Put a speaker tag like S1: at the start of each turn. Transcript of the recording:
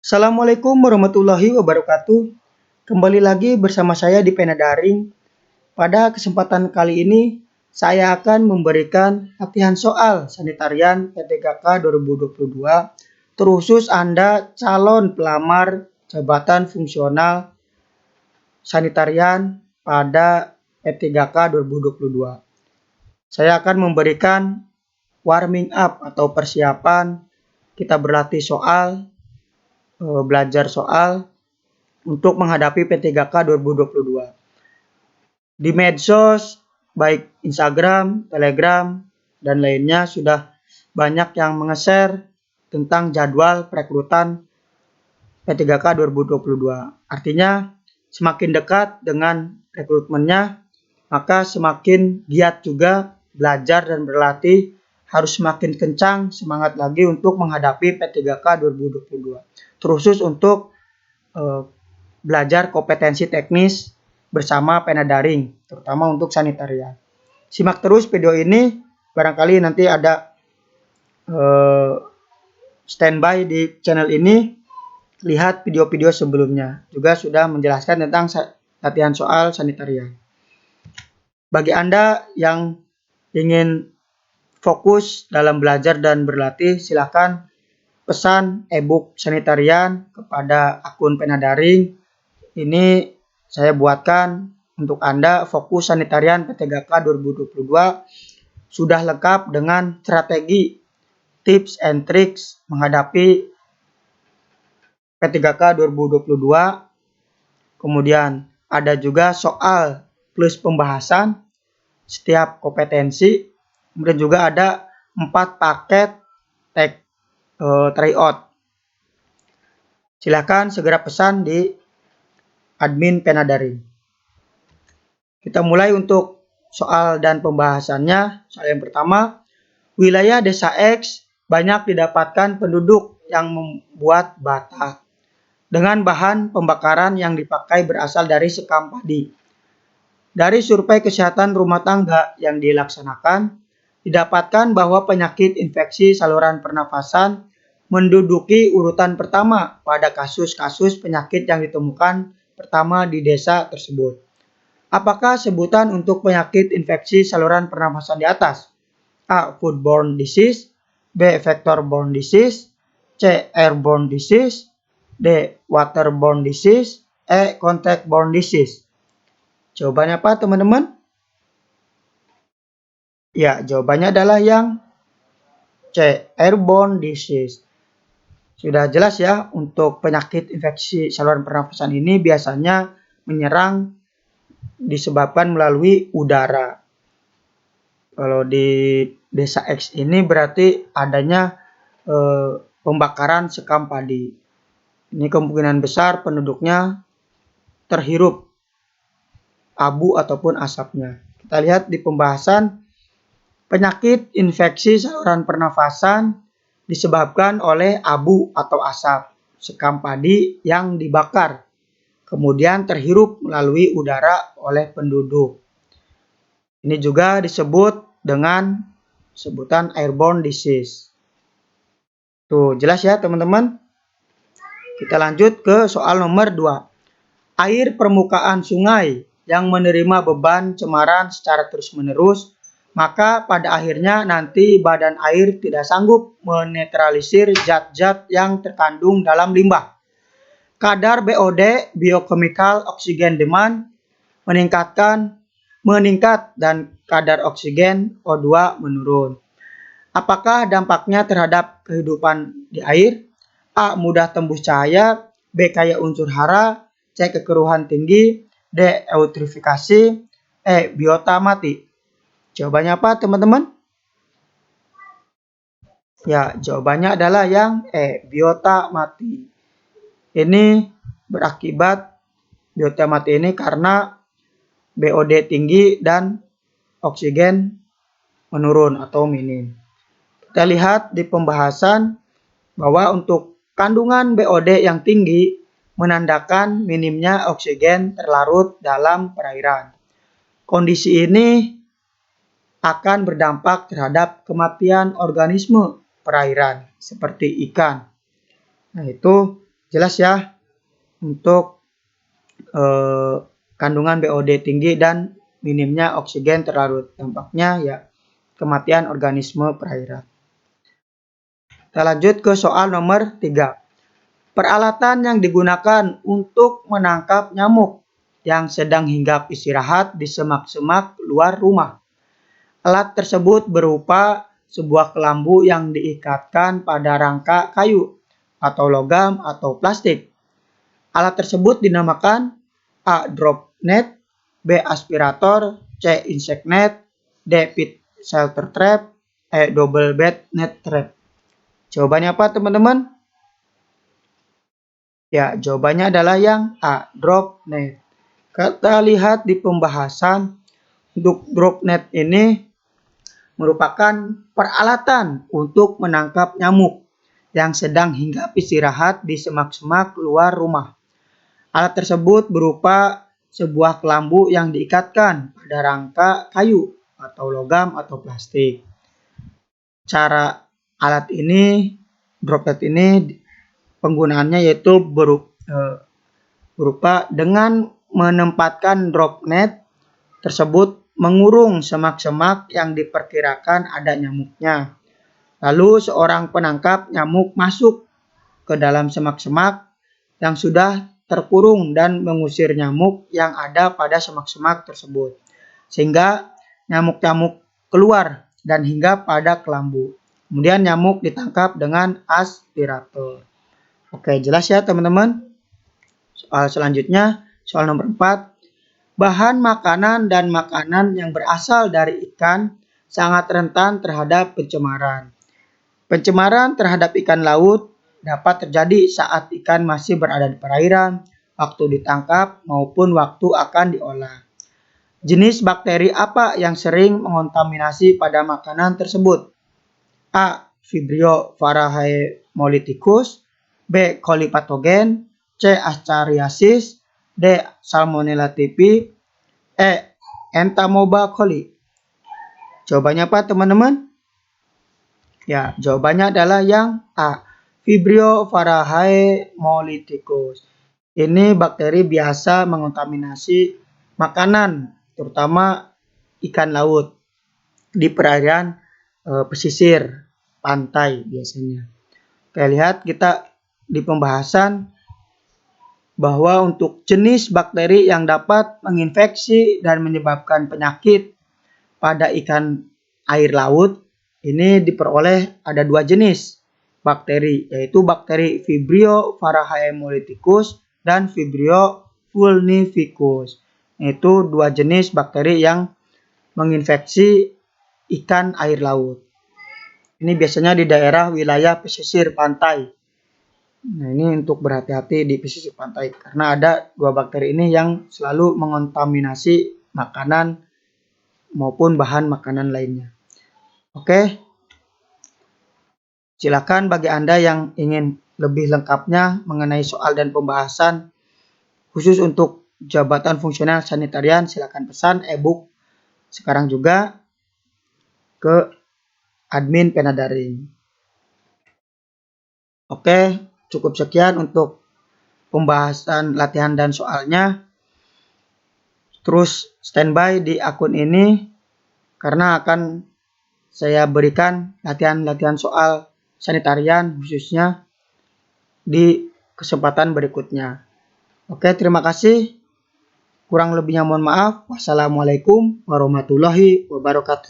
S1: Assalamualaikum warahmatullahi wabarakatuh. Kembali lagi bersama saya di Pena Daring. Pada kesempatan kali ini, saya akan memberikan latihan soal sanitarian PTKK 2022, terkhusus Anda calon pelamar jabatan fungsional sanitarian pada P3K 2022. Saya akan memberikan warming up atau persiapan kita berlatih soal, belajar soal untuk menghadapi P3K 2022. Di medsos, baik Instagram, Telegram, dan lainnya sudah banyak yang menge-share tentang jadwal perekrutan P3K 2022. Artinya, semakin dekat dengan rekrutmennya, maka semakin giat juga belajar dan berlatih, harus semakin kencang semangat lagi untuk menghadapi P3K 2022. Terkhusus untuk belajar kompetensi teknis bersama Pena Daring, terutama untuk sanitarian. Simak terus video ini, barangkali nanti ada standby di channel ini. Lihat video-video sebelumnya, juga sudah menjelaskan tentang latihan soal sanitarian. Bagi Anda yang ingin fokus dalam belajar dan berlatih, silakan pesan e-book sanitarian kepada akun Pena Daring. Ini saya buatkan untuk Anda. Fokus sanitarian P3K 2022 sudah lengkap dengan strategi, tips and tricks menghadapi P3K 2022. Kemudian ada juga soal plus pembahasan setiap kompetensi. Kemudian juga ada 4 paket tryout. Silakan segera pesan di admin Pena Daring. Kita mulai untuk soal dan pembahasannya. Soal yang pertama, wilayah desa X banyak didapatkan penduduk yang membuat bata dengan bahan pembakaran yang dipakai berasal dari sekam padi. Dari survei kesehatan rumah tangga yang dilaksanakan, didapatkan bahwa penyakit infeksi saluran pernafasan menduduki urutan pertama pada kasus-kasus penyakit yang ditemukan pertama di desa tersebut. Apakah sebutan untuk penyakit infeksi saluran pernafasan di atas? A. Foodborne disease, B. Vector-borne disease, C. Airborne disease, D. Waterborne disease, E. Contact-borne disease. Jawabannya apa, teman-teman? Ya, jawabannya adalah yang C. Airborne disease. Sudah jelas ya, untuk penyakit infeksi saluran pernafasan ini biasanya menyerang disebabkan melalui udara. Kalau di desa X ini berarti adanya pembakaran sekam padi. Ini kemungkinan besar penduduknya terhirup abu ataupun asapnya. Kita lihat di pembahasan, penyakit infeksi saluran pernafasan disebabkan oleh abu atau asap sekam padi yang dibakar, kemudian terhirup melalui udara oleh penduduk. Ini juga disebut dengan sebutan airborne disease. Tuh, jelas ya teman-teman? Kita lanjut ke soal nomor 2. Air permukaan sungai yang menerima beban cemaran secara terus-menerus, maka pada akhirnya nanti badan air tidak sanggup menetralisir zat-zat yang terkandung dalam limbah. Kadar BOD, biochemical oxygen demand, meningkat dan kadar oksigen O2 menurun. Apakah dampaknya terhadap kehidupan di air? A. Mudah tembus cahaya, B. Kaya unsur hara, C. Kekeruhan tinggi, D. Eutrifikasi, E. Biota mati. Jawabannya apa, teman-teman? Ya, jawabannya adalah yang E. Biota mati. Ini berakibat biota mati ini karena BOD tinggi dan oksigen menurun atau minim. Kita lihat di pembahasan bahwa untuk kandungan BOD yang tinggi menandakan minimnya oksigen terlarut dalam perairan. Kondisi ini akan berdampak terhadap kematian organisme perairan seperti ikan. Nah, itu Jelas ya untuk kandungan BOD tinggi dan minimnya oksigen terlarut. Dampaknya ya kematian organisme perairan. Kita lanjut ke soal nomor 3. Peralatan yang digunakan untuk menangkap nyamuk yang sedang hinggap istirahat di semak-semak luar rumah. Alat tersebut berupa sebuah kelambu yang diikatkan pada rangka kayu atau logam atau plastik. Alat tersebut dinamakan A. Drop net, B. Aspirator, C. Insect net, D. Pit shelter trap, E. Double bed net trap. Jawabannya apa teman-teman? Ya, jawabannya adalah yang A. Drop net. Kita lihat di pembahasan untuk drop net ini merupakan peralatan untuk menangkap nyamuk yang sedang hinggap istirahat di semak-semak luar rumah. Alat tersebut berupa sebuah kelambu yang diikatkan pada rangka kayu atau logam atau plastik. Cara alat ini, droplet ini, penggunaannya yaitu berupa dengan menempatkan droplet tersebut mengurung semak-semak yang diperkirakan ada nyamuknya. Lalu seorang penangkap nyamuk masuk ke dalam semak-semak yang sudah terkurung dan mengusir nyamuk yang ada pada semak-semak tersebut. Sehingga nyamuk-nyamuk keluar dan hinggap pada kelambu. Kemudian nyamuk ditangkap dengan aspirator. Oke, jelas ya teman-teman? Soal selanjutnya, soal nomor 4. Bahan makanan dan makanan yang berasal dari ikan sangat rentan terhadap pencemaran. Pencemaran terhadap ikan laut dapat terjadi saat ikan masih berada di perairan, waktu ditangkap, maupun waktu akan diolah. Jenis bakteri apa yang sering mengontaminasi pada makanan tersebut? A. Vibrio varroaemoliticus, B. Coli patogen, C. Ascariasis, D. Salmonella typhi, E. Entamoeba coli. Jawabannya apa teman-teman? Ya, jawabannya adalah yang A. Vibrio varroaemoliticus. Ini bakteri biasa mengontaminasi makanan, terutama ikan laut di perairan pesisir pantai biasanya. Oke, lihat kita di pembahasan bahwa untuk jenis bakteri yang dapat menginfeksi dan menyebabkan penyakit pada ikan air laut ini diperoleh ada 2 jenis bakteri, yaitu bakteri Vibrio varroaemoliticus dan Vibrio vulnificus. Itu 2 jenis bakteri yang menginfeksi ikan air laut. Ini biasanya di daerah wilayah pesisir pantai. Nah, ini untuk berhati-hati di pesisir pantai karena ada 2 bakteri ini yang selalu mengontaminasi makanan maupun bahan makanan lainnya. Oke. Silakan bagi Anda yang ingin lebih lengkapnya mengenai soal dan pembahasan khusus untuk jabatan fungsional sanitarian, silakan pesan e-book sekarang juga ke admin Pena Daring. Oke, cukup sekian untuk pembahasan latihan dan soalnya. Terus standby di akun ini karena akan saya berikan latihan-latihan soal sanitarian khususnya di kesempatan berikutnya. Oke, terima kasih. Kurang lebihnya mohon maaf. Wassalamualaikum warahmatullahi wabarakatuh.